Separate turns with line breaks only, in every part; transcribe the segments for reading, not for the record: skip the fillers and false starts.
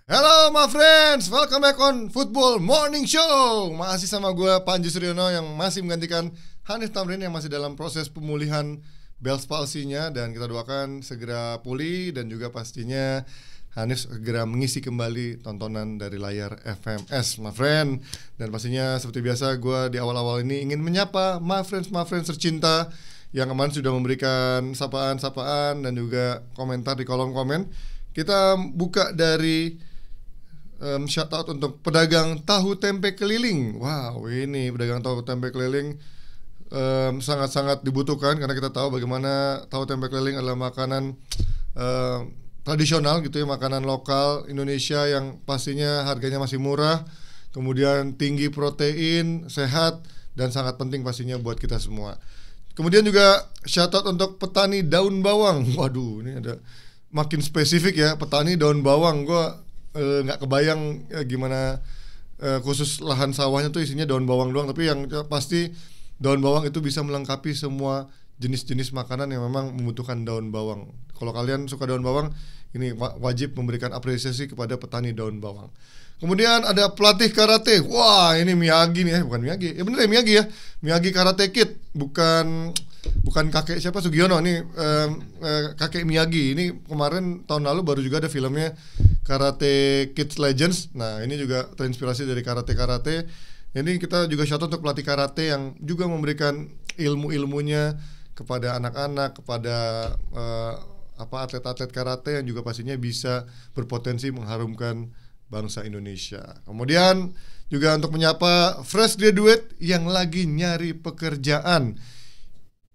Halo my friends, welcome back on Football Morning Show. Masih sama gue Panji Suryono yang masih menggantikan Hanif Tamrin yang masih dalam proses pemulihan Bell's palsinya. Dan kita doakan segera pulih dan juga pastinya Hanif segera mengisi kembali tontonan dari layar FMS my friend. Dan pastinya seperti biasa gue di awal-awal ini ingin menyapa my friends tercinta yang kemarin sudah memberikan sapaan-sapaan dan juga komentar di kolom komen. Kita buka dari shout out untuk pedagang tahu tempe keliling. Wow, ini pedagang tahu tempe keliling sangat-sangat dibutuhkan karena kita tahu bagaimana tahu tempe keliling adalah makanan tradisional gitu ya, makanan lokal Indonesia yang pastinya harganya masih murah, kemudian tinggi protein, sehat dan sangat penting pastinya buat kita semua. Kemudian juga shout out untuk petani daun bawang. Waduh, ini ada makin spesifik ya, petani daun bawang. Gua nggak kebayang gimana khusus lahan sawahnya tuh isinya daun bawang doang, tapi yang pasti daun bawang itu bisa melengkapi semua jenis-jenis makanan yang memang membutuhkan daun bawang. Kalau kalian suka daun bawang, ini wajib memberikan apresiasi kepada petani daun bawang. Kemudian ada pelatih karate. Wah, ini Miyagi nih, bukan Miyagi. Ya bener ya Miyagi ya. Miyagi Karate Kid, bukan kakek siapa Sugiono nih, kakek Miyagi. Ini kemarin tahun lalu baru juga ada filmnya Karate Kids Legends. Nah, ini juga terinspirasi dari karate. Ini kita juga shout out untuk pelatih karate yang juga memberikan ilmu-ilmunya kepada anak-anak, kepada atlet-atlet karate yang juga pastinya bisa berpotensi mengharumkan bangsa Indonesia. Kemudian juga untuk menyapa fresh graduate yang lagi nyari pekerjaan.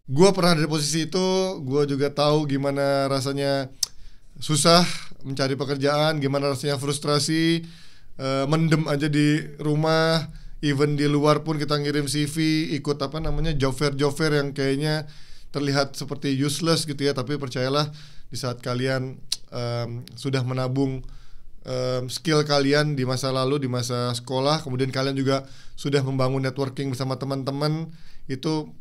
Gue pernah dari posisi itu, gue juga tahu gimana rasanya susah mencari pekerjaan, gimana rasanya frustrasi, mendem aja di rumah, even di luar pun kita ngirim CV, ikut job fair yang kayaknya terlihat seperti useless gitu ya, tapi percayalah di saat kalian sudah menabung skill kalian di masa lalu, di masa sekolah, kemudian kalian juga sudah membangun networking bersama teman-teman, itu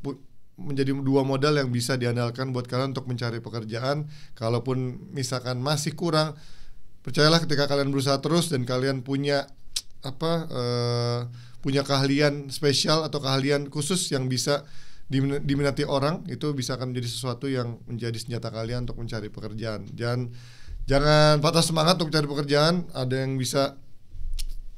menjadi dua modal yang bisa diandalkan buat kalian untuk mencari pekerjaan. Kalaupun misalkan masih kurang, percayalah ketika kalian berusaha terus dan kalian punya punya keahlian spesial atau keahlian khusus yang bisa diminati orang, itu bisa akan menjadi sesuatu yang menjadi senjata kalian untuk mencari pekerjaan. Jangan patah semangat untuk cari pekerjaan. Ada yang bisa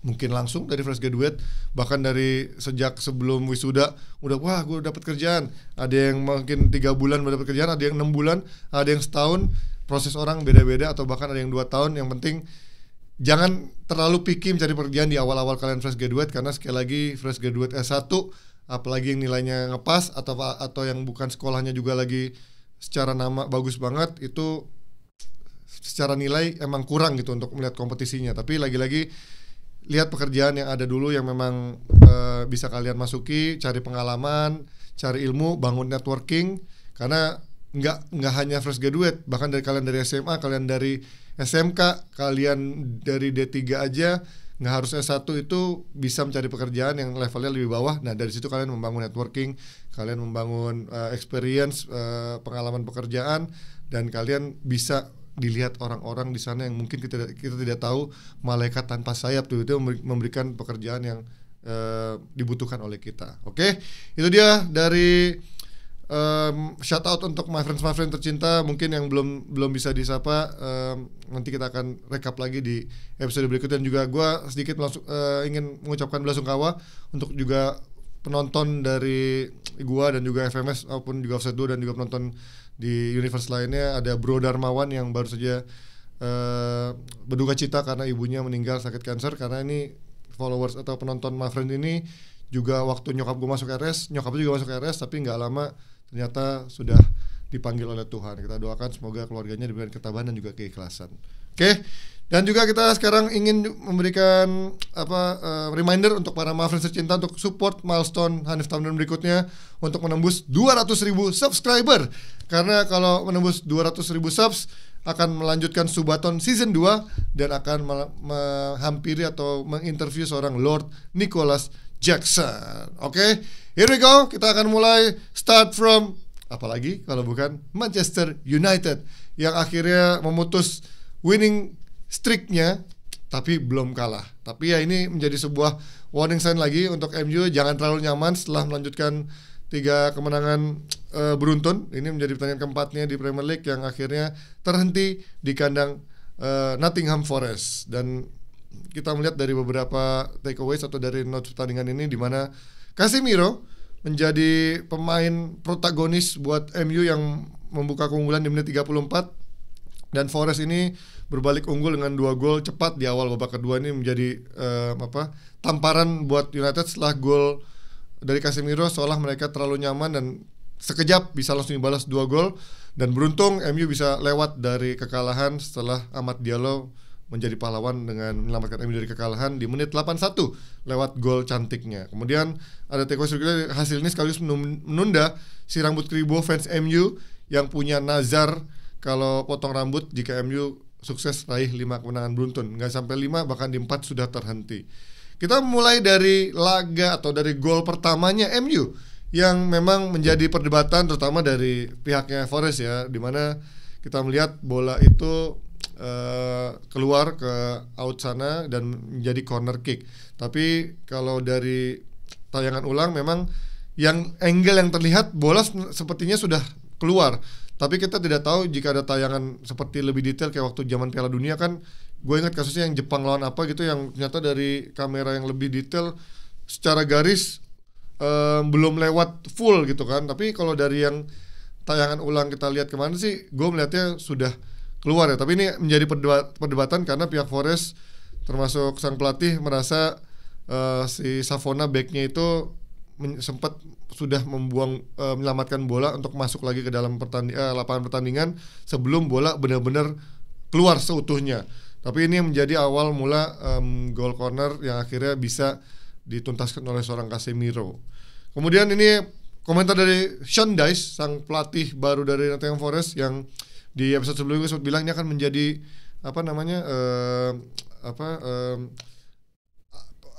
mungkin langsung dari fresh graduate, bahkan dari sejak sebelum wisuda udah wah gue dapat kerjaan. Ada yang mungkin 3 bulan udah dapat kerjaan, ada yang 6 bulan, ada yang setahun. Proses orang beda-beda, atau bahkan ada yang 2 tahun. Yang penting jangan terlalu picky mencari pekerjaan di awal-awal kalian fresh graduate, karena sekali lagi fresh graduate S1, apalagi yang nilainya ngepas atau yang bukan sekolahnya juga lagi secara nama bagus banget, itu secara nilai emang kurang gitu untuk melihat kompetisinya. Tapi lagi-lagi lihat pekerjaan yang ada dulu yang memang bisa kalian masuki, cari pengalaman, cari ilmu, bangun networking. Karena nggak hanya fresh graduate, bahkan dari kalian dari SMA, kalian dari SMK, kalian dari D3 aja nggak harus S1 itu bisa mencari pekerjaan yang levelnya lebih bawah. Nah, dari situ kalian membangun networking, kalian membangun experience, pengalaman pekerjaan, dan kalian bisa dilihat orang-orang di sana yang mungkin kita tidak tahu, malaikat tanpa sayap tuh, itu memberikan pekerjaan yang dibutuhkan oleh kita. Oke, itu dia dari shout out untuk my friends tercinta. Mungkin yang belum bisa disapa, nanti kita akan recap lagi di episode berikutnya. Dan juga gue sedikit ingin mengucapkan belasungkawa untuk juga penonton dari gue dan juga FMS maupun juga Offset 2 dan juga penonton di universe lainnya. Ada Bro Darmawan yang baru saja berduka cita karena ibunya meninggal sakit kanker. Karena ini followers atau penonton my friend ini juga waktu nyokap gue masuk RS, nyokapnya juga masuk RS, tapi nggak lama ternyata sudah dipanggil oleh Tuhan. Kita doakan semoga keluarganya diberikan ketabahan dan juga keikhlasan. Oke. Dan juga kita sekarang ingin memberikan reminder untuk para my friends tercinta untuk support milestone Hanif Tamrin berikutnya untuk menembus 200.000 subscriber. Karena kalau menembus 200.000 subs akan melanjutkan Subaton season 2 dan akan menghampiri atau menginterview seorang Lord Nicholas Jackson. Oke, here we go. Kita akan mulai start from apalagi kalau bukan Manchester United yang akhirnya memutus winning streaknya tapi belum kalah. Tapi ya ini menjadi sebuah warning sign lagi untuk MU, jangan terlalu nyaman setelah melanjutkan 3 kemenangan beruntun. Ini menjadi pertandingan keempatnya di Premier League yang akhirnya terhenti di kandang Nottingham Forest. Dan kita melihat dari beberapa takeaways atau dari notes pertandingan ini di mana Casemiro menjadi pemain protagonis buat MU yang membuka keunggulan di menit 34, dan Forest ini berbalik unggul dengan 2 gol cepat di awal babak kedua. Ini menjadi tamparan buat United setelah gol dari Casemiro, seolah mereka terlalu nyaman dan sekejap bisa langsung dibalas 2 gol, dan beruntung MU bisa lewat dari kekalahan setelah Amad Diallo menjadi pahlawan dengan menyelamatkan MU dari kekalahan di menit 81 lewat gol cantiknya. Kemudian ada takeaway hasil ini sekaligus menunda si rambut keribu fans MU yang punya nazar kalau potong rambut jika MU sukses raih 5 kemenangan beruntun. Nggak sampai 5, bahkan di 4 sudah terhenti. Kita mulai dari laga atau dari gol pertamanya MU yang memang menjadi perdebatan terutama dari pihaknya Forest ya, dimana kita melihat bola itu keluar ke out sana dan menjadi corner kick. Tapi kalau dari tayangan ulang memang yang angle yang terlihat bola sepertinya sudah keluar. Tapi kita tidak tahu jika ada tayangan seperti lebih detail kayak waktu zaman Piala Dunia kan, gue ingat kasusnya yang Jepang lawan apa gitu yang ternyata dari kamera yang lebih detail secara garis belum lewat full gitu kan. Tapi kalau dari yang tayangan ulang kita lihat kemana sih, gue melihatnya sudah keluar ya. Tapi ini menjadi perdebatan karena pihak Forest termasuk sang pelatih merasa si Savona backnya itu sempat sudah menyelamatkan bola untuk masuk lagi ke dalam lapangan pertandingan sebelum bola benar-benar keluar seutuhnya. Tapi ini menjadi awal mula gol corner yang akhirnya bisa dituntaskan oleh seorang Casemiro. Kemudian ini komentar dari Sean Dyche, sang pelatih baru dari Nottingham Forest, yang di episode sebelumnya sempat bilang ini akan menjadi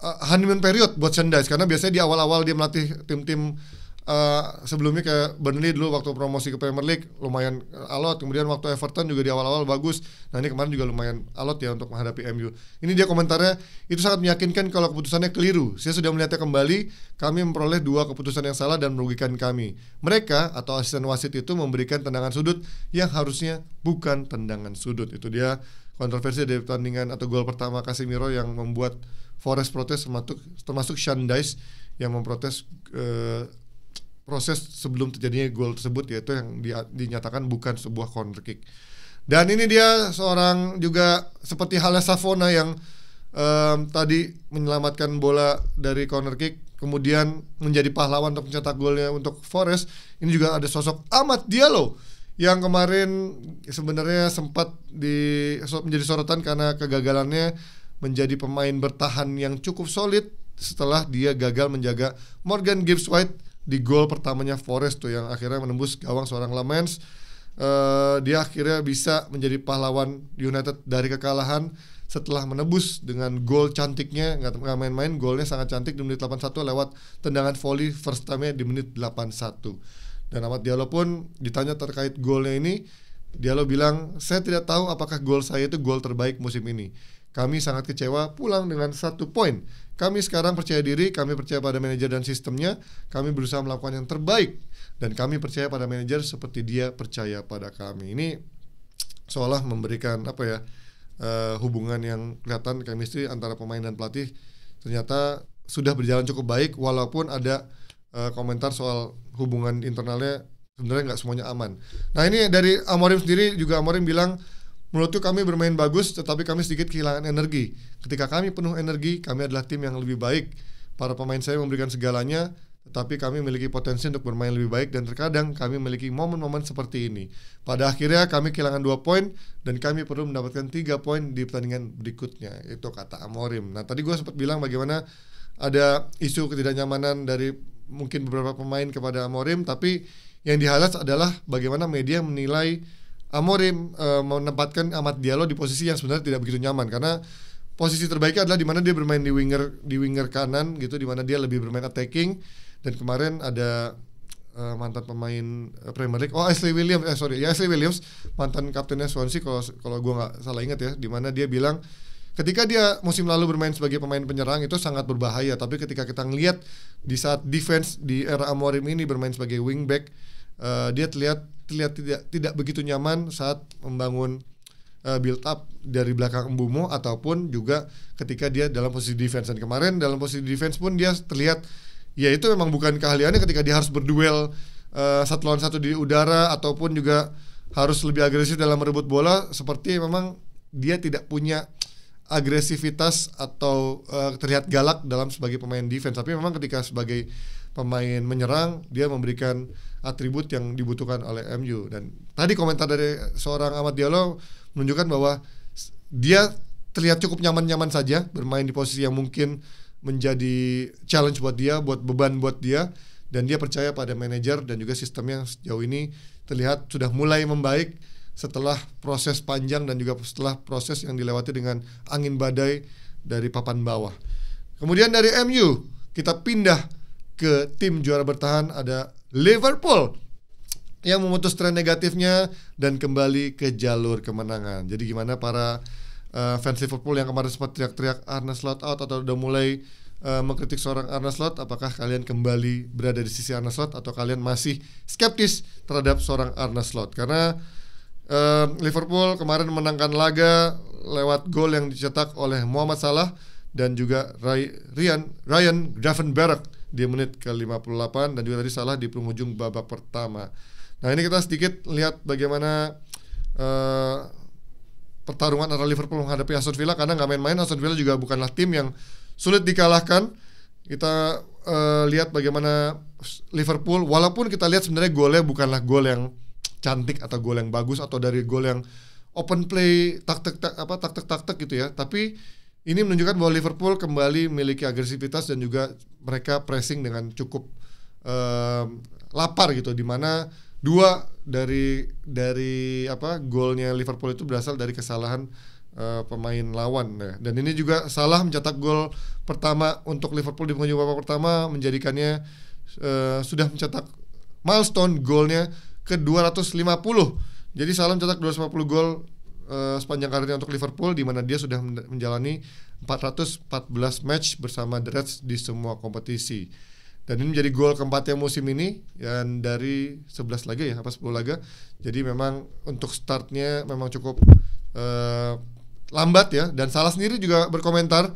honeymoon period buat Sean Dyche, karena biasanya di awal-awal dia melatih tim-tim sebelumnya kayak Burnley dulu waktu promosi ke Premier League lumayan alot, kemudian waktu Everton juga di awal-awal bagus. Nah ini kemarin juga lumayan alot ya untuk menghadapi MU. Ini dia komentarnya, itu sangat meyakinkan kalau keputusannya keliru. Saya sudah melihatnya kembali, kami memperoleh 2 keputusan yang salah dan merugikan kami. Mereka atau asisten wasit itu memberikan tendangan sudut yang harusnya bukan tendangan sudut. Itu dia kontroversi dari pertandingan atau gol pertama Casemiro yang membuat Forest protes, termasuk Sean Dyche yang memprotes proses sebelum terjadinya gol tersebut, yaitu yang dinyatakan bukan sebuah corner kick. Dan ini dia seorang juga seperti halnya Savona yang tadi menyelamatkan bola dari corner kick, kemudian menjadi pahlawan untuk mencetak golnya untuk Forest. Ini juga ada sosok Amad Diallo yang kemarin sebenarnya sempat menjadi sorotan karena kegagalannya menjadi pemain bertahan yang cukup solid setelah dia gagal menjaga Morgan Gibbs-White di gol pertamanya Forest tuh yang akhirnya menembus gawang seorang Lamens. Dia akhirnya bisa menjadi pahlawan United dari kekalahan setelah menebus dengan gol cantiknya, nggak main-main, golnya sangat cantik di menit 81 lewat tendangan volley first time-nya di menit 81. Dan Amad Diallo pun ditanya terkait golnya ini, Diallo bilang, saya tidak tahu apakah gol saya itu gol terbaik musim ini. Kami sangat kecewa pulang dengan 1 poin. Kami sekarang percaya diri, kami percaya pada manajer dan sistemnya, kami berusaha melakukan yang terbaik, dan kami percaya pada manajer seperti dia percaya pada kami. Ini seolah memberikan hubungan yang kelihatan chemistry antara pemain dan pelatih ternyata sudah berjalan cukup baik, walaupun ada komentar soal hubungan internalnya sebenarnya nggak semuanya aman. Nah ini dari Amorim sendiri juga, Amorim bilang, menurutku kami bermain bagus, tetapi kami sedikit kehilangan energi. Ketika kami penuh energi, kami adalah tim yang lebih baik. Para pemain saya memberikan segalanya, tetapi kami memiliki potensi untuk bermain lebih baik, dan terkadang kami memiliki momen-momen seperti ini. Pada akhirnya kami kehilangan 2 poin, dan kami perlu mendapatkan 3 poin di pertandingan berikutnya. Itu kata Amorim. Nah tadi gue sempat bilang bagaimana ada isu ketidaknyamanan dari mungkin beberapa pemain kepada Amorim, tapi yang di-highlight adalah bagaimana media menilai Amorim menempatkan Amad Diallo di posisi yang sebenarnya tidak begitu nyaman, karena posisi terbaiknya adalah di mana dia bermain di winger kanan gitu, di mana dia lebih bermain attacking. Dan kemarin ada mantan pemain Premier League, Ashley Williams, mantan kaptennya Swansea kalau gue nggak salah ingat ya, di mana dia bilang ketika dia musim lalu bermain sebagai pemain penyerang itu sangat berbahaya, tapi ketika kita ngelihat di saat defense di era Amorim ini bermain sebagai wingback, dia terlihat tidak begitu nyaman saat membangun build up dari belakang Mbeumo ataupun juga ketika dia dalam posisi defense. Dan kemarin dalam posisi defense pun dia terlihat ya itu memang bukan keahliannya ketika dia harus berduel satu lawan satu di udara ataupun juga harus lebih agresif dalam merebut bola, seperti memang dia tidak punya agresivitas atau terlihat galak dalam sebagai pemain defense. Tapi memang ketika sebagai pemain menyerang dia memberikan atribut yang dibutuhkan oleh MU. Dan tadi komentar dari seorang Amad Diallo menunjukkan bahwa dia terlihat cukup nyaman-nyaman saja bermain di posisi yang mungkin menjadi challenge buat dia, buat beban buat dia, dan dia percaya pada manajer dan juga sistem yang sejauh ini terlihat sudah mulai membaik setelah proses panjang dan juga setelah proses yang dilewati dengan angin badai dari papan bawah. Kemudian dari MU kita pindah ke tim juara bertahan, ada Liverpool yang memutus tren negatifnya dan kembali ke jalur kemenangan. Jadi gimana para fans Liverpool yang kemarin sempat teriak-teriak Arne Slot out atau udah mulai mengkritik seorang Arne Slot, apakah kalian kembali berada di sisi Arne Slot atau kalian masih skeptis terhadap seorang Arne Slot? Karena Liverpool kemarin menangkan laga lewat gol yang dicetak oleh Muhammad Salah dan juga Ryan Gravenberch di menit ke-58, dan juga tadi Salah di penghujung babak pertama. Nah ini kita sedikit lihat bagaimana pertarungan antara Liverpool menghadapi Aston Villa, karena nggak main-main. Aston Villa juga bukanlah tim yang sulit dikalahkan. Kita lihat bagaimana Liverpool, walaupun kita lihat sebenarnya golnya bukanlah gol yang cantik atau gol yang bagus atau dari gol yang open play tak gitu ya, tapi ini menunjukkan bahwa Liverpool kembali memiliki agresivitas dan juga mereka pressing dengan cukup lapar gitu, di mana dua dari golnya Liverpool itu berasal dari kesalahan pemain lawan ya. Dan ini juga Salah mencetak gol pertama untuk Liverpool di penghujung babak pertama, menjadikannya sudah mencetak milestone golnya ke 250. Jadi Salah mencetak 250 gol sepanjang karirnya untuk Liverpool, di mana dia sudah menjalani 414 match bersama The Reds di semua kompetisi. Dan ini menjadi gol keempatnya musim ini, dan dari 11 laga ya, 10 laga. Jadi memang untuk startnya memang cukup lambat ya. Dan Salah sendiri juga berkomentar,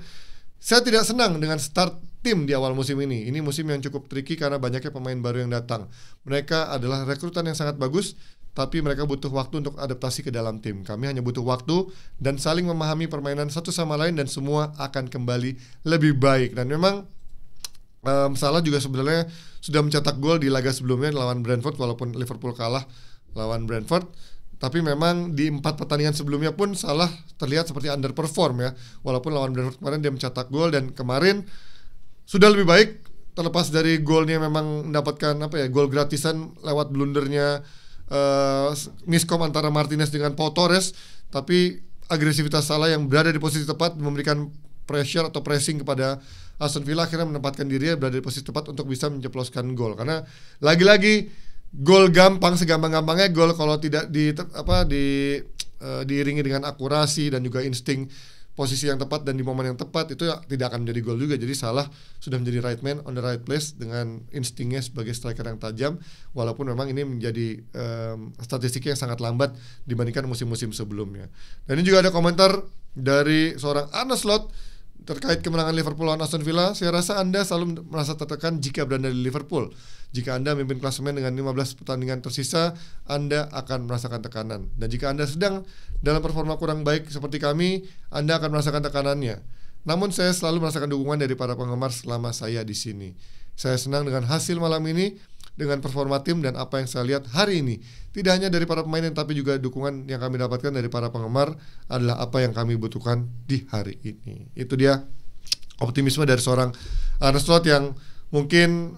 saya tidak senang dengan start tim di awal musim ini. Ini musim yang cukup tricky karena banyaknya pemain baru yang datang. Mereka adalah rekrutan yang sangat bagus, tapi mereka butuh waktu untuk adaptasi ke dalam tim. Kami hanya butuh waktu dan saling memahami permainan satu sama lain, dan semua akan kembali lebih baik. Dan memang Salah juga sebenarnya sudah mencetak gol di laga sebelumnya lawan Brentford, walaupun Liverpool kalah lawan Brentford. Tapi memang di 4 pertandingan sebelumnya pun Salah terlihat seperti underperform ya. Walaupun lawan Brentford kemarin dia mencetak gol, dan kemarin sudah lebih baik, terlepas dari golnya memang mendapatkan gol gratisan lewat blundernya miskom antara Martinez dengan Pau Torres. Tapi agresivitas Salah yang berada di posisi tepat memberikan pressure atau pressing kepada Aston Villa, akhirnya menempatkan dirinya berada di posisi tepat untuk bisa menjeploskan gol. Karena lagi-lagi gol gampang, segampang-gampangnya gol kalau tidak diiringi dengan akurasi dan juga insting posisi yang tepat dan di momen yang tepat, itu tidak akan menjadi gol juga. Jadi Salah sudah menjadi right man on the right place dengan instingnya sebagai striker yang tajam, walaupun memang ini menjadi statistiknya yang sangat lambat dibandingkan musim-musim sebelumnya. Dan ini juga ada komentar dari seorang Arne Slot terkait kemenangan Liverpool lawan Aston Villa. Saya rasa Anda selalu merasa tertekan jika berada di Liverpool. Jika Anda memimpin klasemen dengan 15 pertandingan tersisa, Anda akan merasakan tekanan. Dan jika Anda sedang dalam performa kurang baik seperti kami, Anda akan merasakan tekanannya. Namun saya selalu merasakan dukungan dari para penggemar selama saya di sini. Saya senang dengan hasil malam ini, dengan performa tim dan apa yang saya lihat hari ini. Tidak hanya dari para pemain, tapi juga dukungan yang kami dapatkan dari para penggemar adalah apa yang kami butuhkan di hari ini. Itu dia optimisme dari seorang Arne Slot yang mungkin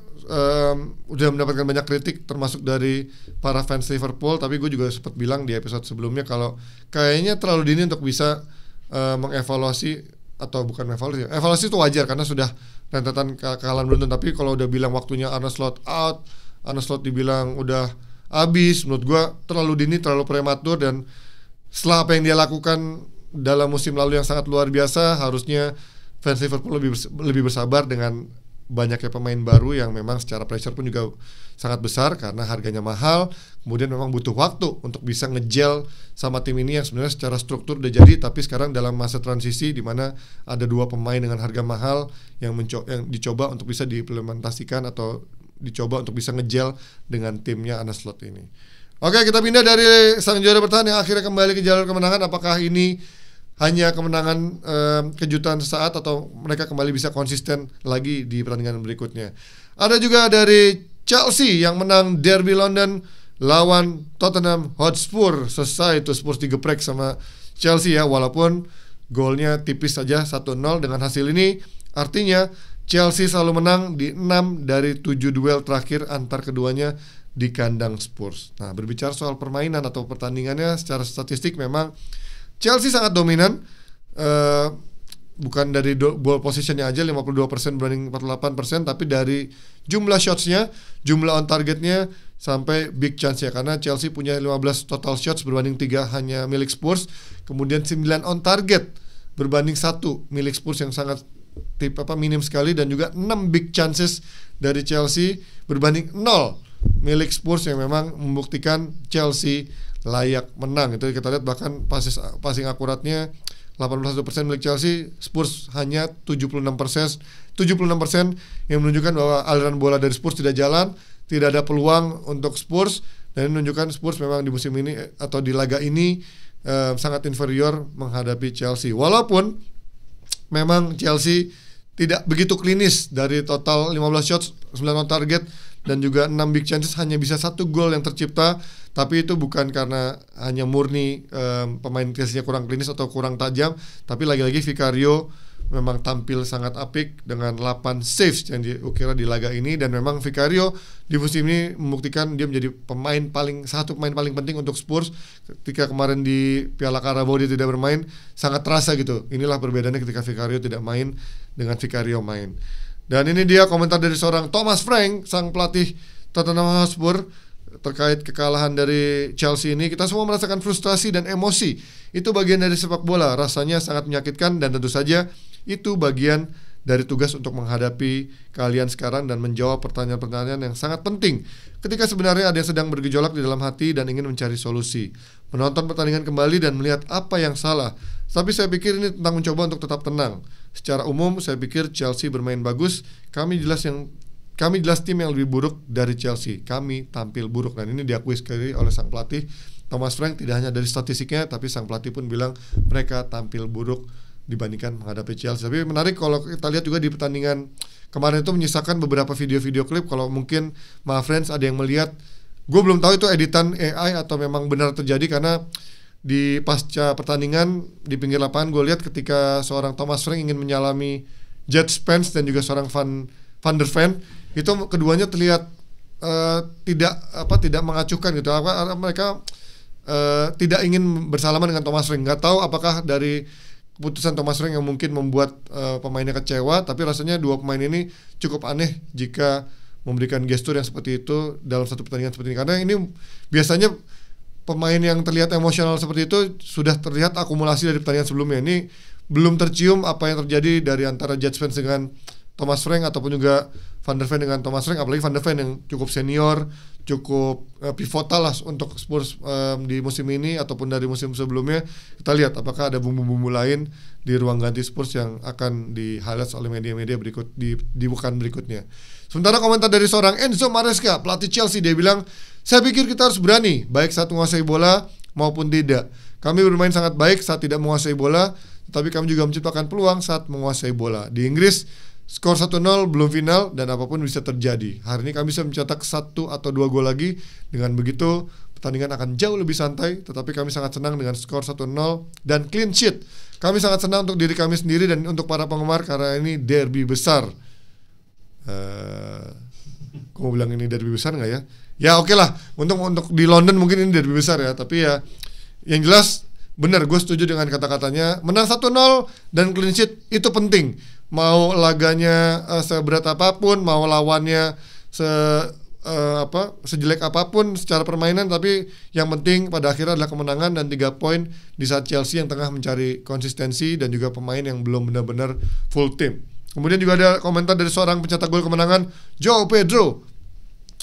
udah mendapatkan banyak kritik, termasuk dari para fans Liverpool. Tapi gue juga sempat bilang di episode sebelumnya kalau kayaknya terlalu dini untuk bisa mengevaluasi, atau bukan evaluasi. Evaluasi itu wajar karena sudah rentetan kekalahan beruntun. Tapi kalau udah bilang waktunya Arne Slot out, Arne Slot dibilang udah habis, menurut gue terlalu dini, terlalu prematur. Dan setelah apa yang dia lakukan dalam musim lalu yang sangat luar biasa, harusnya fans Liverpool lebih bersabar dengan banyaknya pemain baru yang memang secara pressure pun juga sangat besar karena harganya mahal. Kemudian memang butuh waktu untuk bisa ngegel sama tim ini yang sebenarnya secara struktur udah jadi, tapi sekarang dalam masa transisi di mana ada dua pemain dengan harga mahal yang dicoba untuk bisa diimplementasikan atau dicoba untuk bisa ngegel dengan timnya Arne Slot ini. Oke, kita pindah dari sang juara bertahan yang akhirnya kembali ke jalur kemenangan. Apakah ini hanya kemenangan kejutan sesaat atau mereka kembali bisa konsisten lagi di pertandingan berikutnya? Ada juga dari Chelsea yang menang Derby London lawan Tottenham Hotspur. Selesai itu Spurs digeprek sama Chelsea ya, walaupun golnya tipis saja 1-0. Dengan hasil ini artinya Chelsea selalu menang di 6 dari 7 duel terakhir antar keduanya di kandang Spurs. Nah, berbicara soal permainan atau pertandingannya secara statistik memang Chelsea sangat dominan, bukan dari ball positionnya aja 52% berbanding 48%, tapi dari jumlah shotsnya, jumlah on targetnya sampai big chance-nya. Karena Chelsea punya 15 total shots berbanding 3 hanya milik Spurs, kemudian 9 on target berbanding 1 milik Spurs yang sangat minim sekali, dan juga 6 big chances dari Chelsea berbanding 0 milik Spurs yang memang membuktikan Chelsea layak menang. Itu kita lihat bahkan passing akuratnya 81% milik Chelsea, Spurs hanya 76%, yang menunjukkan bahwa aliran bola dari Spurs tidak jalan, tidak ada peluang untuk Spurs, dan menunjukkan Spurs memang di musim ini atau di laga ini sangat inferior menghadapi Chelsea. Walaupun memang Chelsea tidak begitu klinis, dari total 15 shots 9 on target dan juga 6 big chances hanya bisa 1 gol yang tercipta. Tapi itu bukan karena hanya murni pemain Chelsea-nya kurang klinis atau kurang tajam, tapi lagi-lagi Vicario memang tampil sangat apik dengan 8 saves yang diukir di laga ini. Dan memang Vicario di musim ini membuktikan dia menjadi satu pemain paling penting untuk Spurs. Ketika kemarin di Piala Carabao dia tidak bermain, sangat terasa gitu. Inilah perbedaannya ketika Vicario tidak main dengan Vicario main. Dan ini dia komentar dari seorang Thomas Frank, sang pelatih Tottenham Hotspur, terkait kekalahan dari Chelsea ini. Kita semua merasakan frustrasi dan emosi. Itu bagian dari sepak bola, rasanya sangat menyakitkan, dan tentu saja itu bagian dari tugas untuk menghadapi kalian sekarang dan menjawab pertanyaan-pertanyaan yang sangat penting ketika sebenarnya ada yang sedang bergejolak di dalam hati dan ingin mencari solusi. Menonton pertandingan kembali dan melihat apa yang salah. Tapi saya pikir ini tentang mencoba untuk tetap tenang. Secara umum saya pikir Chelsea bermain bagus. Kami jelas tim yang lebih buruk dari Chelsea. Kami tampil buruk, dan ini diakui sekali oleh sang pelatih Thomas Frank. Tidak hanya dari statistiknya, tapi sang pelatih pun bilang mereka tampil buruk dibandingkan menghadapi Chelsea. Tapi menarik kalau kita lihat juga di pertandingan kemarin itu menyisakan beberapa video-video klip. Kalau mungkin friends ada yang melihat, gue belum tahu itu editan AI atau memang benar terjadi, karena di pasca pertandingan di pinggir lapangan gue lihat ketika seorang Thomas Frank ingin menyalami Jet Spence dan juga seorang Van der Ven, itu keduanya terlihat tidak mengacuhkan gitu. Mereka tidak ingin bersalaman dengan Thomas Frank. Nggak tahu apakah dari keputusan Thomas Frank yang mungkin membuat pemainnya kecewa, tapi rasanya dua pemain ini cukup aneh jika memberikan gestur yang seperti itu dalam satu pertandingan seperti ini. Karena ini biasanya pemain yang terlihat emosional seperti itu sudah terlihat akumulasi dari pertandingan sebelumnya. Ini belum tercium apa yang terjadi dari antara Jet Spence dengan Thomas Frank, ataupun juga Van der Ven dengan Thomas Frank. Apalagi Van der Ven yang cukup senior, cukup pivotal lah untuk Spurs di musim ini ataupun dari musim sebelumnya. Kita lihat apakah ada bumbu-bumbu lain di ruang ganti Spurs yang akan di-highlight oleh media-media di bukan berikutnya. Sementara komentar dari seorang Enzo Maresca, pelatih Chelsea, dia bilang, saya pikir kita harus berani, baik saat menguasai bola maupun tidak. Kami bermain sangat baik saat tidak menguasai bola, tetapi kami juga menciptakan peluang saat menguasai bola. Di Inggris, skor 1-0 belum final dan apapun bisa terjadi. Hari ini kami bisa mencetak 1 atau 2 gol lagi. Dengan begitu pertandingan akan jauh lebih santai, tetapi kami sangat senang dengan skor 1-0 dan clean sheet. Kami sangat senang untuk diri kami sendiri dan untuk para penggemar karena ini derby besar. Aku mau bilang ini derby besar nggak ya? Ya oke lah, untuk di London mungkin ini derby besar ya. Tapi ya yang jelas benar, gue setuju dengan kata-katanya. Menang 1-0 dan clean sheet itu penting. Mau laganya seberat apapun, mau lawannya sejelek apapun secara permainan, tapi yang penting pada akhirnya adalah kemenangan dan 3 poin di saat Chelsea yang tengah mencari konsistensi dan juga pemain yang belum benar-benar full team. Kemudian juga ada komentar dari seorang pencetak gol kemenangan, João Pedro.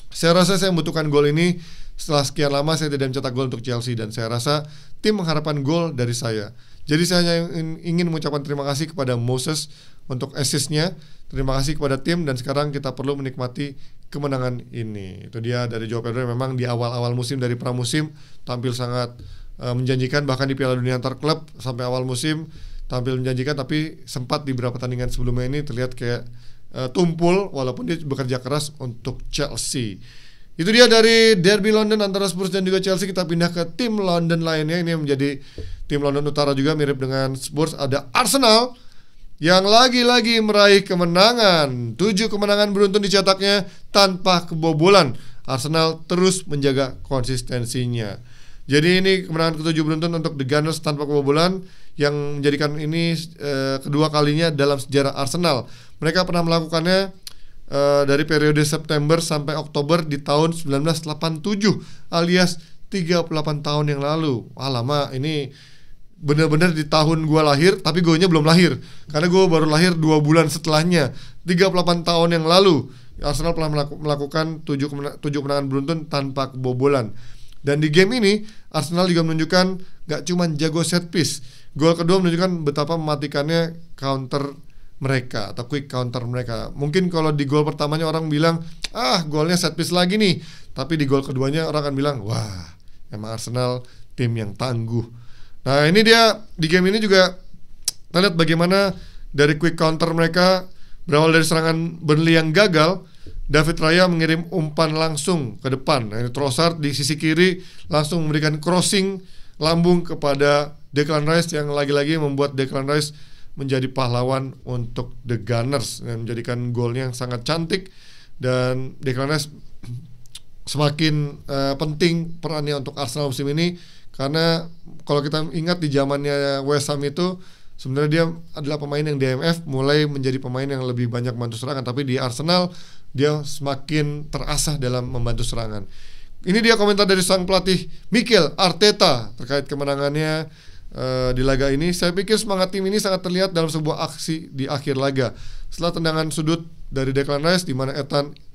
Saya rasa saya membutuhkan gol ini. Setelah sekian lama saya tidak mencetak gol untuk Chelsea dan saya rasa tim mengharapkan gol dari saya. Jadi saya hanya ingin mengucapkan terima kasih kepada Moses untuk assist-nya. Terima kasih kepada tim dan sekarang kita perlu menikmati kemenangan ini. Itu dia dari João Pedro yang memang di awal-awal musim dari pramusim tampil sangat menjanjikan, bahkan di Piala Dunia antar klub sampai awal musim tampil menjanjikan, tapi sempat di beberapa pertandingan sebelumnya ini terlihat kayak tumpul walaupun dia bekerja keras untuk Chelsea. Itu dia dari derby London antara Spurs dan juga Chelsea. Kita pindah ke tim London lainnya. Ini menjadi tim London Utara juga mirip dengan Spurs. Ada Arsenal yang lagi-lagi meraih kemenangan. 7 kemenangan beruntun dicetaknya tanpa kebobolan. Arsenal terus menjaga konsistensinya. Jadi ini kemenangan ke-7 beruntun untuk The Gunners tanpa kebobolan, yang menjadikan ini kedua kalinya dalam sejarah Arsenal. Mereka pernah melakukannya dari periode September sampai Oktober di tahun 1987 alias 38 tahun yang lalu. Wah, lama. Ini benar-benar di tahun gue lahir, tapi gue belum lahir karena gue baru lahir 2 bulan setelahnya. 38 tahun yang lalu Arsenal pernah melakukan 7 kemenangan beruntun tanpa kebobolan. Dan di game ini Arsenal juga menunjukkan gak cuma jago set piece. Gol kedua menunjukkan betapa mematikannya counter mereka atau quick counter mereka. Mungkin kalau di gol pertamanya orang bilang, golnya set piece lagi nih. Tapi di gol keduanya orang akan bilang, wah, emang Arsenal tim yang tangguh. Nah, ini dia di game ini juga kita lihat bagaimana dari quick counter mereka berawal dari serangan Burnley yang gagal. David Raya mengirim umpan langsung ke depan. Nah, ini Trossard di sisi kiri langsung memberikan crossing lambung kepada Declan Rice yang lagi-lagi membuat Declan Rice menjadi pahlawan untuk The Gunners dan menjadikan golnya yang sangat cantik. Dan Declan Rice semakin penting perannya untuk Arsenal musim ini, karena kalau kita ingat di zamannya West Ham itu sebenarnya dia adalah pemain yang DMF mulai menjadi pemain yang lebih banyak membantu serangan, tapi di Arsenal dia semakin terasah dalam membantu serangan. Ini dia komentar dari sang pelatih Mikel Arteta terkait kemenangannya di laga ini. Saya pikir semangat tim ini sangat terlihat dalam sebuah aksi di akhir laga. Setelah tendangan sudut dari Declan Rice di mana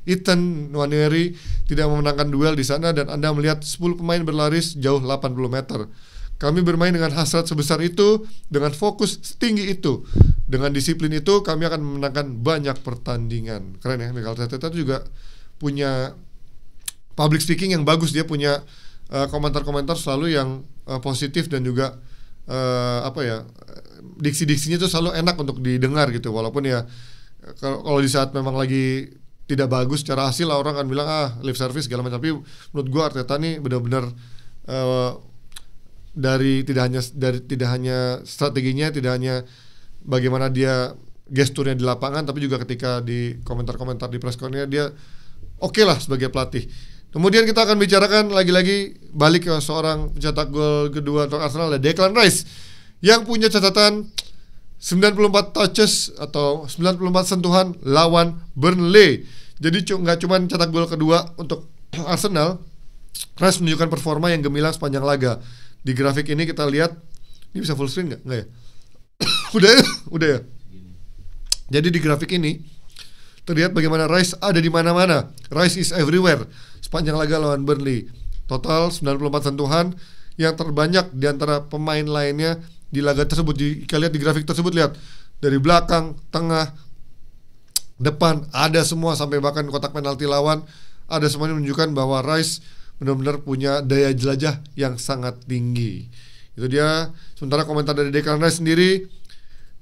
Ethan Nwaneri tidak memenangkan duel di sana, dan Anda melihat 10 pemain berlari sejauh 80 meter. Kami bermain dengan hasrat sebesar itu, dengan fokus setinggi itu, dengan disiplin itu, kami akan memenangkan banyak pertandingan. Keren ya, Mikel Arteta juga punya public speaking yang bagus. Dia punya komentar-komentar selalu yang positif dan juga diksi-diksinya itu selalu enak untuk didengar gitu. Walaupun ya kalau di saat memang lagi tidak bagus secara hasil, orang akan bilang lip service segala macam. Tapi menurut gua Arteta nih benar-benar dari tidak hanya strateginya, tidak hanya bagaimana dia gesturnya di lapangan, tapi juga ketika di komentar-komentar di press conference dia oke lah sebagai pelatih. Kemudian kita akan bicarakan lagi-lagi balik ke seorang pencetak gol kedua untuk Arsenal, ada Declan Rice yang punya catatan 94 touches atau 94 sentuhan lawan Burnley. Jadi nggak cuma cetak gol kedua untuk Arsenal, Rice menunjukkan performa yang gemilang sepanjang laga. Di grafik ini kita lihat, ini bisa full screen nggak? Nggak ya? Udah ya. Jadi di grafik ini terlihat bagaimana Rice ada di mana-mana. Rice is everywhere sepanjang laga lawan Burnley. Total 94 sentuhan, yang terbanyak di antara pemain lainnya di laga tersebut. Kita lihat di grafik tersebut, lihat dari belakang, tengah, depan, ada semua, sampai bahkan kotak penalti lawan ada semuanya, menunjukkan bahwa Rice benar-benar punya daya jelajah yang sangat tinggi. Itu dia. Sementara komentar dari Declan Rice sendiri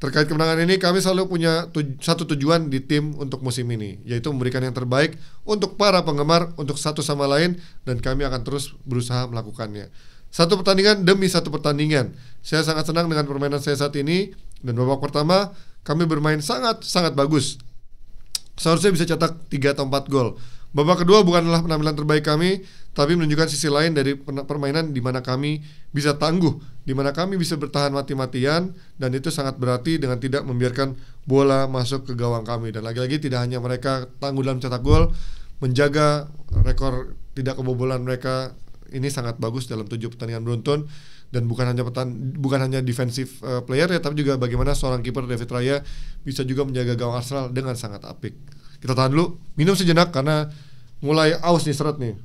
terkait kemenangan ini, kami selalu punya satu tujuan di tim untuk musim ini, yaitu memberikan yang terbaik untuk para penggemar, untuk satu sama lain, dan kami akan terus berusaha melakukannya. Satu pertandingan demi satu pertandingan. Saya sangat senang dengan permainan saya saat ini, dan babak pertama kami bermain sangat bagus. Seharusnya bisa cetak 3 atau 4 gol. Babak kedua bukanlah penampilan terbaik kami, tapi menunjukkan sisi lain dari permainan di mana kami bisa tangguh, di mana kami bisa bertahan mati-matian, dan itu sangat berarti dengan tidak membiarkan bola masuk ke gawang kami. Dan lagi-lagi tidak hanya mereka tangguh dalam cetak gol, menjaga rekor tidak kebobolan mereka ini sangat bagus dalam 7 pertandingan beruntun. Dan bukan hanya defensive player ya, tapi juga bagaimana seorang kiper David Raya bisa juga menjaga gawang Arsenal dengan sangat apik. Kita tahan dulu, minum sejenak karena mulai aus nih, seret nih.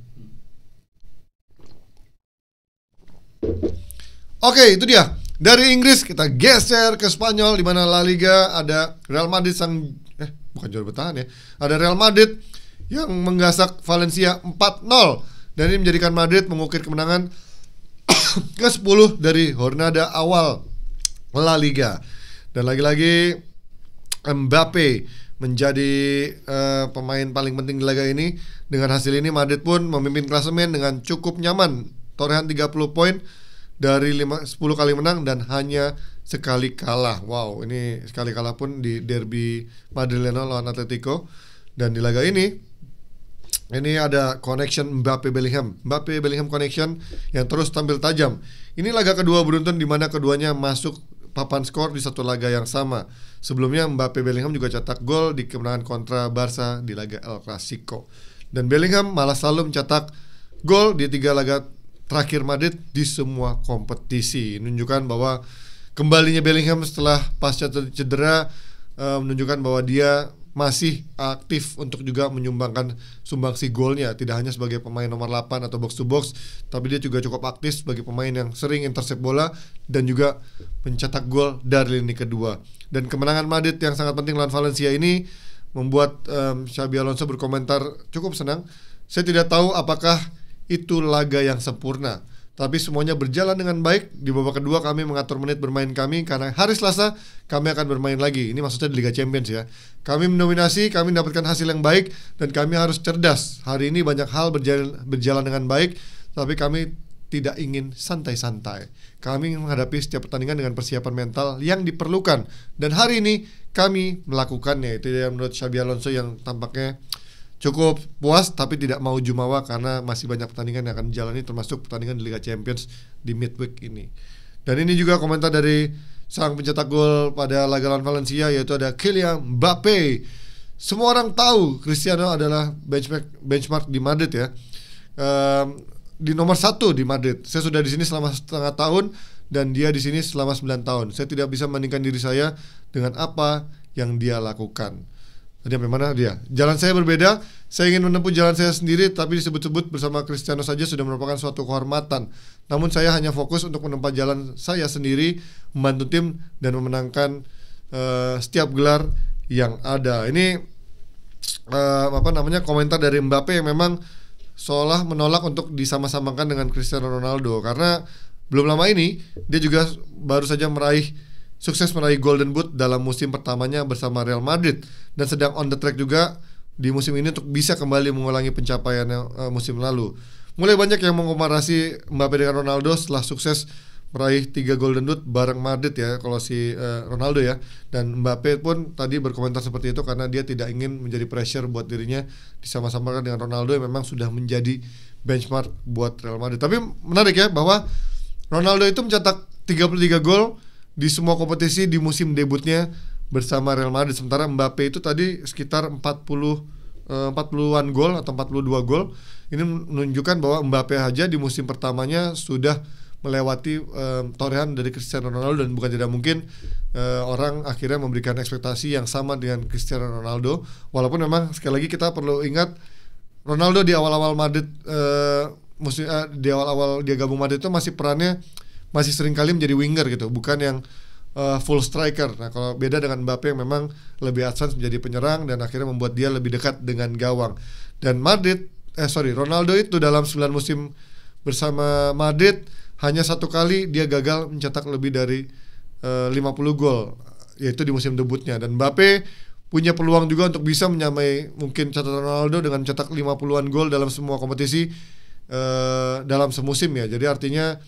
Oke, itu dia. Dari Inggris kita geser ke Spanyol, di mana La Liga ada Real Madrid bukan juara bertahan ya. Ada Real Madrid yang menggasak Valencia 4-0 dan ini menjadikan Madrid mengukir kemenangan ke-10 dari Jornada awal La Liga. Dan lagi-lagi Mbappe menjadi pemain paling penting di laga ini. Dengan hasil ini Madrid pun memimpin klasemen dengan cukup nyaman, torehan 30 poin dari 10 kali menang dan hanya sekali kalah. Wow, ini sekali kalah pun di derby Madrileno lawan Atletico. Dan di laga ini ada connection Mbappe Bellingham connection yang terus tampil tajam. Ini laga kedua beruntun di mana keduanya masuk papan skor di satu laga yang sama. Sebelumnya Mbappe Bellingham juga cetak gol di kemenangan kontra Barca di laga El Clasico. Dan Bellingham malah selalu mencetak gol di 3 laga terakhir Madrid di semua kompetisi. Menunjukkan bahwa kembalinya Bellingham setelah pasca cedera menunjukkan bahwa dia masih aktif untuk juga menyumbangkan sumbangsi golnya, tidak hanya sebagai pemain nomor 8 atau box to box, tapi dia juga cukup aktif sebagai pemain yang sering intercept bola dan juga mencetak gol dari lini kedua. Dan kemenangan Madrid yang sangat penting lawan Valencia ini membuat Xabi Alonso berkomentar cukup senang. Saya tidak tahu apakah itu laga yang sempurna, tapi semuanya berjalan dengan baik. Di babak kedua kami mengatur menit bermain kami, karena hari Selasa kami akan bermain lagi. Ini maksudnya di Liga Champions ya. Kami mendominasi, kami mendapatkan hasil yang baik, dan kami harus cerdas. Hari ini banyak hal berjalan dengan baik, tapi kami tidak ingin santai-santai. Kami menghadapi setiap pertandingan dengan persiapan mental yang diperlukan, dan hari ini kami melakukannya. Itu yang menurut Xabi Alonso yang tampaknya cukup puas tapi tidak mau jumawa karena masih banyak pertandingan yang akan dijalani, termasuk pertandingan di Liga Champions di midweek ini. Dan ini juga komentar dari sang pencetak gol pada laga lawan Valencia, yaitu ada Kylian Mbappe. Semua orang tahu Cristiano adalah benchmark di Madrid ya, di nomor 1 di Madrid. Saya sudah di sini selama setengah tahun dan dia di sini selama 9 tahun. Saya tidak bisa membandingkan diri saya dengan apa yang dia lakukan. Tadi sampai mana dia? Jalan saya berbeda. Saya ingin menempuh jalan saya sendiri, tapi disebut-sebut bersama Cristiano saja sudah merupakan suatu kehormatan. Namun saya hanya fokus untuk menempuh jalan saya sendiri, membantu tim dan memenangkan setiap gelar yang ada. Ini komentar dari Mbappe yang memang seolah menolak untuk disama-samakan dengan Cristiano Ronaldo, karena belum lama ini dia juga baru saja sukses meraih Golden Boot dalam musim pertamanya bersama Real Madrid, dan sedang on the track juga di musim ini untuk bisa kembali mengulangi pencapaiannya musim lalu. Mulai banyak yang mengkomparasi Mbappe dengan Ronaldo setelah sukses meraih 3 Golden Boot bareng Madrid ya, kalau si Ronaldo ya. Dan Mbappe pun tadi berkomentar seperti itu karena dia tidak ingin menjadi pressure buat dirinya disama-samakan dengan Ronaldo yang memang sudah menjadi benchmark buat Real Madrid. Tapi menarik ya bahwa Ronaldo itu mencetak 33 gol di semua kompetisi di musim debutnya bersama Real Madrid, sementara Mbappe itu tadi sekitar 40-an gol atau 42 gol. Ini menunjukkan bahwa Mbappe aja di musim pertamanya sudah melewati torehan dari Cristiano Ronaldo, dan bukan tidak mungkin orang akhirnya memberikan ekspektasi yang sama dengan Cristiano Ronaldo. Walaupun memang sekali lagi kita perlu ingat Ronaldo di awal-awal Madrid di awal-awal dia gabung Madrid itu masih sering kali menjadi winger gitu, bukan yang full striker. Nah, kalau beda dengan Mbappe yang memang lebih advance menjadi penyerang dan akhirnya membuat dia lebih dekat dengan gawang. Dan Ronaldo itu dalam 9 musim bersama Madrid hanya 1 kali dia gagal mencetak lebih dari 50 gol, yaitu di musim debutnya. Dan Mbappe punya peluang juga untuk bisa menyamai mungkin catatan Ronaldo dengan mencetak 50-an gol dalam semua kompetisi dalam semusim ya. Jadi artinya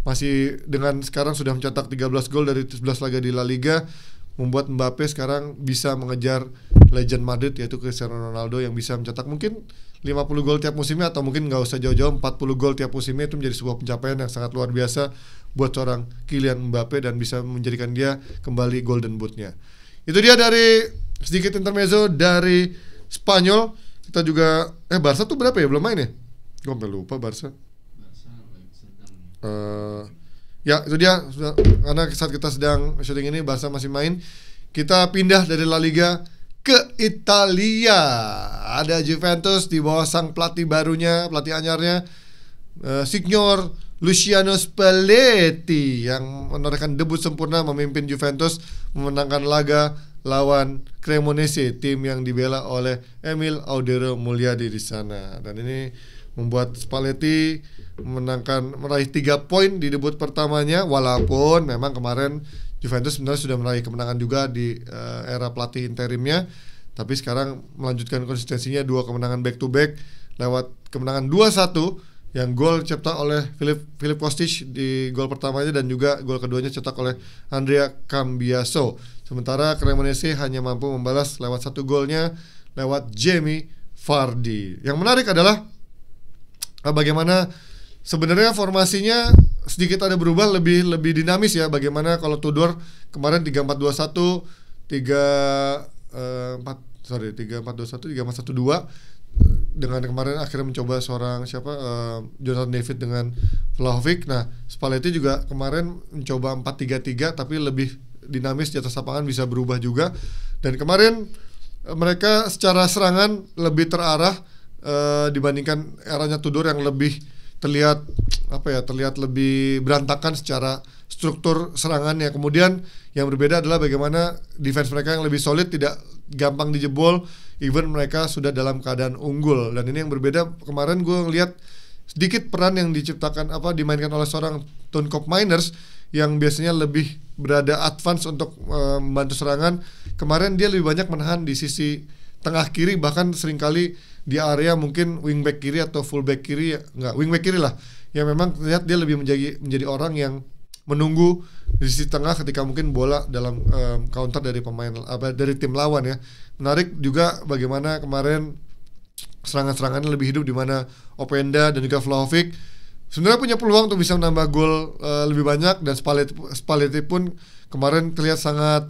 masih dengan sekarang sudah mencetak 13 gol dari 11 laga di La Liga, membuat Mbappe sekarang bisa mengejar legend Madrid yaitu Cristiano Ronaldo yang bisa mencetak mungkin 50 gol tiap musimnya, atau mungkin nggak usah jauh-jauh 40 gol tiap musimnya. Itu menjadi sebuah pencapaian yang sangat luar biasa buat seorang Kylian Mbappe dan bisa menjadikan dia kembali Golden Boot-nya. Itu dia dari sedikit intermezzo dari Spanyol. kita juga Barca tuh berapa ya, belum main ya? Gue sampai lupa Barca. Ya itu dia, karena saat kita sedang syuting ini Barca masih main. Kita pindah dari La Liga ke Italia. Ada Juventus di bawah sang pelatih barunya, pelatih anyarnya, Signor Luciano Spalletti, yang menorehkan debut sempurna memimpin Juventus memenangkan laga lawan Cremonese, tim yang dibela oleh Emil Audero Mulyadi di sana. Dan ini membuat Spalletti meraih 3 poin di debut pertamanya, walaupun memang kemarin Juventus sebenarnya sudah meraih kemenangan juga di era pelatih interimnya, tapi sekarang melanjutkan konsistensinya 2 kemenangan back to back lewat kemenangan 2-1 yang gol cetak oleh Filip Kostic di gol pertamanya dan juga gol keduanya cetak oleh Andrea Cambiaso. Sementara Cremonese hanya mampu membalas lewat 1 golnya lewat Jamie Vardy. Yang menarik adalah bagaimana sebenarnya formasinya sedikit ada berubah, lebih dinamis ya. Bagaimana kalau Tudor kemarin 3-4-2-1, 3-4-2-1, 3-4-1-2, dengan kemarin akhirnya mencoba seorang Jonathan David dengan Vlahovic. Nah, Spalletti juga kemarin mencoba 4-3-3 tapi lebih dinamis di atas lapangan, bisa berubah juga. Dan kemarin mereka secara serangan lebih terarah dibandingkan eranya Tudor yang lebih terlihat lebih berantakan secara struktur serangannya. Kemudian yang berbeda adalah bagaimana defense mereka yang lebih solid, tidak gampang dijebol, even mereka sudah dalam keadaan unggul. Dan ini yang berbeda, kemarin gue lihat sedikit peran yang dimainkan oleh seorang Toon Koopmeiners yang biasanya lebih berada advance untuk membantu serangan. Kemarin dia lebih banyak menahan di sisi tengah kiri, bahkan seringkali di area mungkin wingback kiri atau fullback kiri, wingback kiri lah, yang memang terlihat dia lebih menjadi orang yang menunggu di sisi tengah ketika mungkin bola dalam counter dari dari tim lawan ya. Menarik juga bagaimana kemarin serangan-serangannya lebih hidup, di mana Openda dan juga Vlahovic sebenarnya punya peluang untuk bisa menambah gol lebih banyak. Dan Spalletti pun kemarin terlihat sangat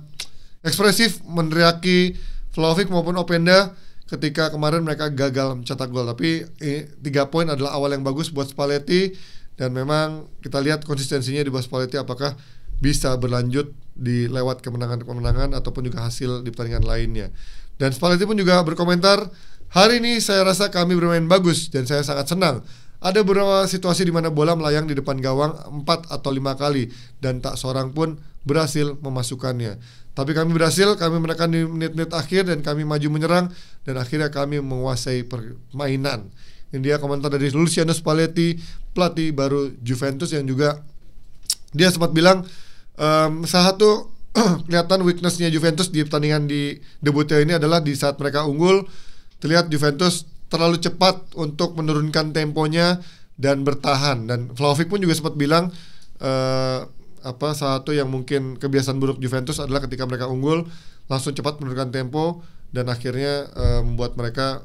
ekspresif meneriaki Vlahovic maupun Openda ketika kemarin mereka gagal mencetak gol. Tapi 3 poin adalah awal yang bagus buat Spalletti, dan memang kita lihat konsistensinya di bawah Spalletti apakah bisa berlanjut di lewat kemenangan-kemenangan ataupun juga hasil di pertandingan lainnya. Dan Spalletti pun juga berkomentar, hari ini saya rasa kami bermain bagus dan saya sangat senang. Ada beberapa situasi di mana bola melayang di depan gawang 4 atau 5 kali dan tak seorang pun berhasil memasukkannya. Tapi kami berhasil, kami menekan di menit-menit akhir dan kami maju menyerang dan akhirnya kami menguasai permainan. Ini dia komentar dari Luciano Spalletti, pelatih baru Juventus, yang juga dia sempat bilang salah satu kelihatan weaknessnya Juventus di pertandingan di debutnya ini adalah di saat mereka unggul, terlihat Juventus terlalu cepat untuk menurunkan temponya dan bertahan. Dan Vlahovic pun juga sempat bilang salah satu yang mungkin kebiasaan buruk Juventus adalah ketika mereka unggul langsung cepat menurunkan tempo dan akhirnya membuat mereka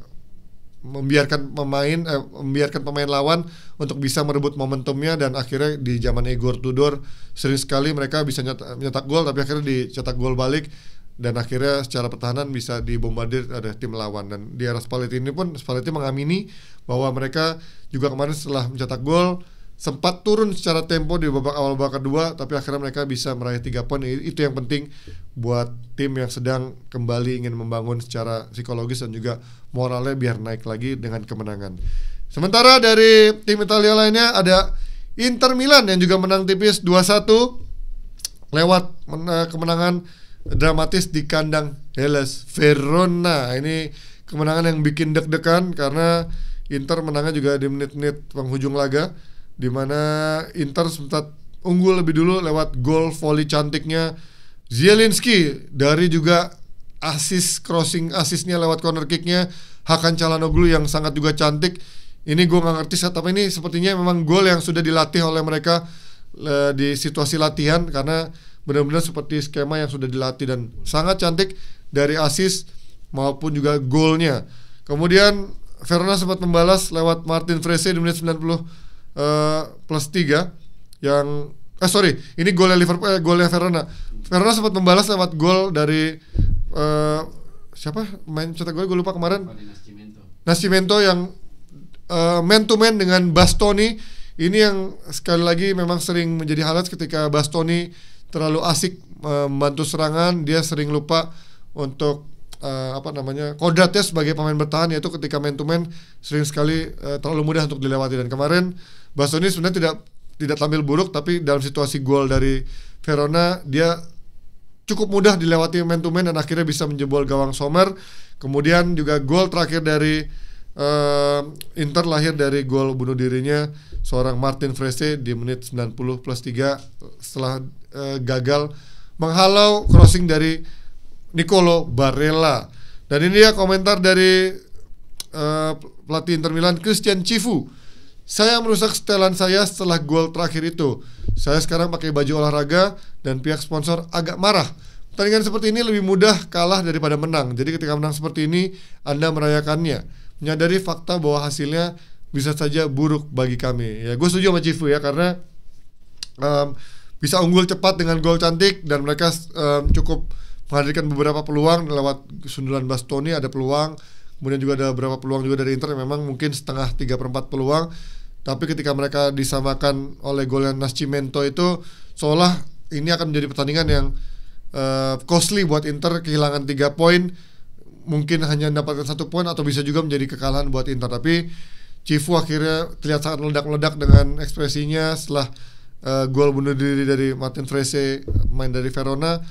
membiarkan pemain lawan untuk bisa merebut momentumnya. Dan akhirnya di zaman Igor Tudor sering sekali mereka bisa mencetak gol tapi akhirnya dicetak gol balik dan akhirnya secara pertahanan bisa dibombardir ada tim lawan. Dan di era Spalletti ini pun Spalletti mengamini bahwa mereka juga kemarin setelah mencetak gol sempat turun secara tempo di babak awal babak kedua, tapi akhirnya mereka bisa meraih 3 poin. Itu yang penting buat tim yang sedang kembali ingin membangun secara psikologis dan juga moralnya biar naik lagi dengan kemenangan. Sementara dari tim Italia lainnya ada Inter Milan yang juga menang tipis 2-1 lewat kemenangan dramatis di kandang Hellas Verona. Ini kemenangan yang bikin deg-degan karena Inter menangnya juga di menit-menit penghujung laga, di mana Inter sempat unggul lebih dulu lewat gol volley cantiknya Zielinski, dari juga asisnya lewat corner kicknya Hakan Çalhanoğlu yang sangat juga cantik. Ini gue gak ngerti, tapi ini sepertinya memang gol yang sudah dilatih oleh mereka di situasi latihan, karena benar-benar seperti skema yang sudah dilatih dan sangat cantik dari asis maupun juga golnya. Kemudian Verona sempat membalas lewat Martin Freese di menit 90 plus 3 yang ini golnya golnya Verona. Verona sempat membalas lewat gol dari siapa main cetak gol, gue lupa kemarin. Nascimento yang man to man dengan Bastoni. Ini yang sekali lagi memang sering menjadi highlight ketika Bastoni terlalu asik membantu serangan, dia sering lupa untuk kodratnya sebagai pemain bertahan, yaitu ketika man to man sering sekali terlalu mudah untuk dilewati. Dan kemarin Bastoni sebenarnya tidak tampil buruk, tapi dalam situasi gol dari Verona dia cukup mudah dilewati man to man dan akhirnya bisa menjebol gawang Sommer. Kemudian juga gol terakhir dari Inter lahir dari gol bunuh dirinya seorang Martin Frese di menit 90 plus 3 setelah gagal menghalau crossing dari Nicolo Barella. Dan ini dia komentar dari pelatih Inter Milan Christian Cifu. Saya merusak setelan saya setelah gol terakhir itu. Saya sekarang pakai baju olahraga dan pihak sponsor agak marah. Pertandingan seperti ini lebih mudah kalah daripada menang. Jadi ketika menang seperti ini, Anda merayakannya, menyadari fakta bahwa hasilnya bisa saja buruk bagi kami. Ya, gue setuju sama Cifu ya, karena bisa unggul cepat dengan gol cantik dan mereka cukup menghadirkan beberapa peluang lewat sundulan Bastoni, ada peluang. Kemudian juga ada beberapa peluang juga dari Inter yang memang mungkin setengah 3/4 peluang. Tapi ketika mereka disamakan oleh golnya Nascimento itu, seolah ini akan menjadi pertandingan yang costly buat Inter, kehilangan 3 poin, mungkin hanya mendapatkan 1 poin atau bisa juga menjadi kekalahan buat Inter. Tapi Cifu akhirnya terlihat sangat meledak-ledak dengan ekspresinya setelah gol bunuh diri dari Martin Frese, main dari Verona,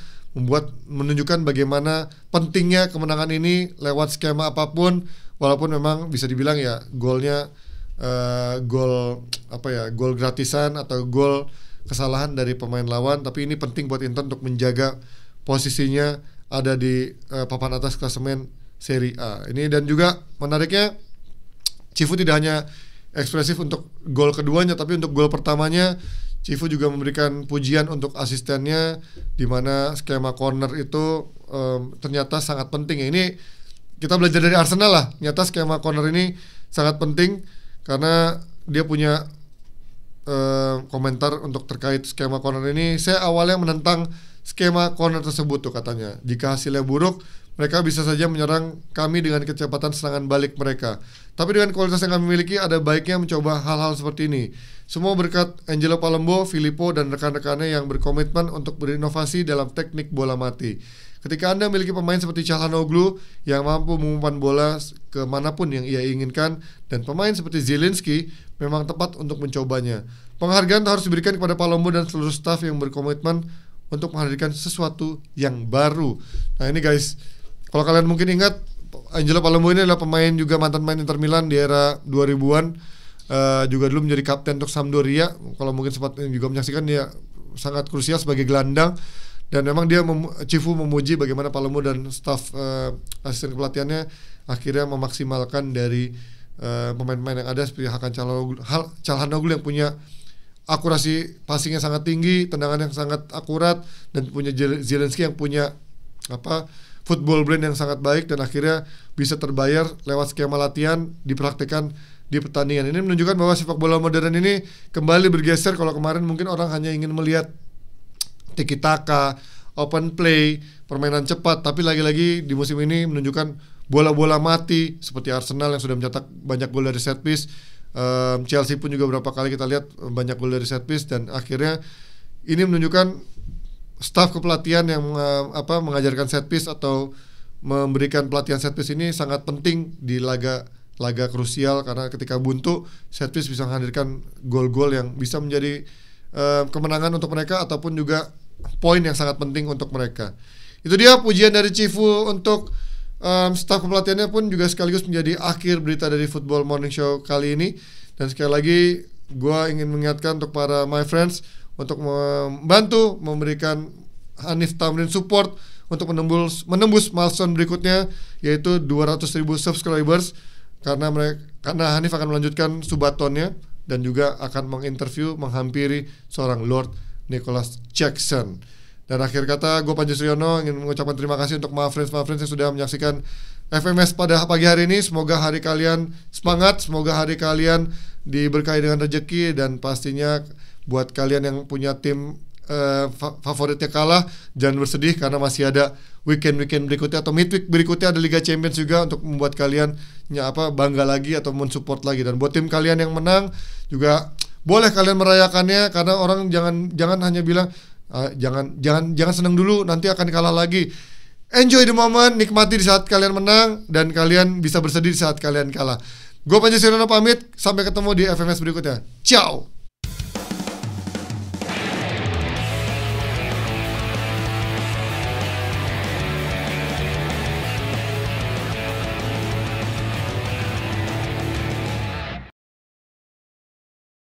menunjukkan bagaimana pentingnya kemenangan ini lewat skema apapun, walaupun memang bisa dibilang ya golnya gol gratisan atau gol kesalahan dari pemain lawan, tapi ini penting buat Inter untuk menjaga posisinya ada di papan atas klasemen Serie A. Ini dan juga menariknya Cifu tidak hanya ekspresif untuk gol keduanya, tapi untuk gol pertamanya Cifu juga memberikan pujian untuk asistennya, di mana skema corner itu ternyata sangat penting. Ini kita belajar dari Arsenal lah. Ternyata skema corner ini sangat penting karena dia punya komentar untuk terkait skema corner ini. Saya awalnya menentang skema corner tersebut tuh, katanya. Jika hasilnya buruk, mereka bisa saja menyerang kami dengan kecepatan serangan balik mereka. Tapi dengan kualitas yang kami miliki, ada baiknya mencoba hal-hal seperti ini. Semua berkat Angelo Palombo, Filippo, dan rekan-rekannya yang berkomitmen untuk berinovasi dalam teknik bola mati. Ketika Anda memiliki pemain seperti Calhanoglu yang mampu mengumpan bola kemanapun yang ia inginkan, dan pemain seperti Zielinski memang tepat untuk mencobanya. Penghargaan harus diberikan kepada Palombo dan seluruh staf yang berkomitmen untuk menghadirkan sesuatu yang baru. Nah ini guys, kalau kalian mungkin ingat, Angelo Palombo ini adalah pemain juga mantan pemain Inter Milan di era 2000-an, juga dulu menjadi kapten untuk Sampdoria. Kalau mungkin sempat juga menyaksikan, dia sangat krusial sebagai gelandang. Dan memang dia Cifu memuji bagaimana Palombo dan staf asisten kepelatihannya akhirnya memaksimalkan dari pemain-pemain yang ada, seperti Hakan Calhanoglu yang punya akurasi passingnya sangat tinggi, tendangan yang sangat akurat, dan punya Zielinski yang punya football brain yang sangat baik, dan akhirnya bisa terbayar lewat skema latihan dipraktikkan di pertandingan. Ini menunjukkan bahwa sepak bola modern ini kembali bergeser. Kalau kemarin mungkin orang hanya ingin melihat tiki taka, open play, permainan cepat, tapi lagi-lagi di musim ini menunjukkan bola-bola mati seperti Arsenal yang sudah mencetak banyak gol dari set piece. Chelsea pun juga beberapa kali kita lihat banyak gol dari set piece, dan akhirnya ini menunjukkan staf kepelatihan yang mengajarkan set piece atau memberikan pelatihan set piece ini sangat penting di laga krusial, karena ketika buntu set piece bisa menghadirkan gol-gol yang bisa menjadi kemenangan untuk mereka ataupun juga poin yang sangat penting untuk mereka. Itu dia pujian dari Cifu untuk staf kepelatihannya, pun juga sekaligus menjadi akhir berita dari Football Morning Show kali ini. Dan sekali lagi gue ingin mengingatkan untuk para my friends untuk membantu memberikan Hanif Tamrin support untuk menembus milestone berikutnya, yaitu 200.000 subscribers, karena Hanif akan melanjutkan subatonnya dan juga akan menghampiri seorang Lord Nicholas Jackson. Dan akhir kata, gue Panji Suryono ingin mengucapkan terima kasih untuk my friends yang sudah menyaksikan FMS pada pagi hari ini. Semoga hari kalian semangat, semoga hari kalian diberkahi dengan rezeki, dan pastinya buat kalian yang punya tim favoritnya kalah, jangan bersedih karena masih ada weekend berikutnya atau midweek berikutnya, ada Liga Champions juga untuk membuat kalian bangga lagi atau mensupport lagi. Dan buat tim kalian yang menang juga boleh kalian merayakannya, karena orang jangan hanya bilang jangan senang dulu nanti akan kalah lagi. Enjoy the moment, nikmati di saat kalian menang dan kalian bisa bersedih di saat kalian kalah. Gue Panji Sirano pamit, sampai ketemu di FMS berikutnya. Ciao.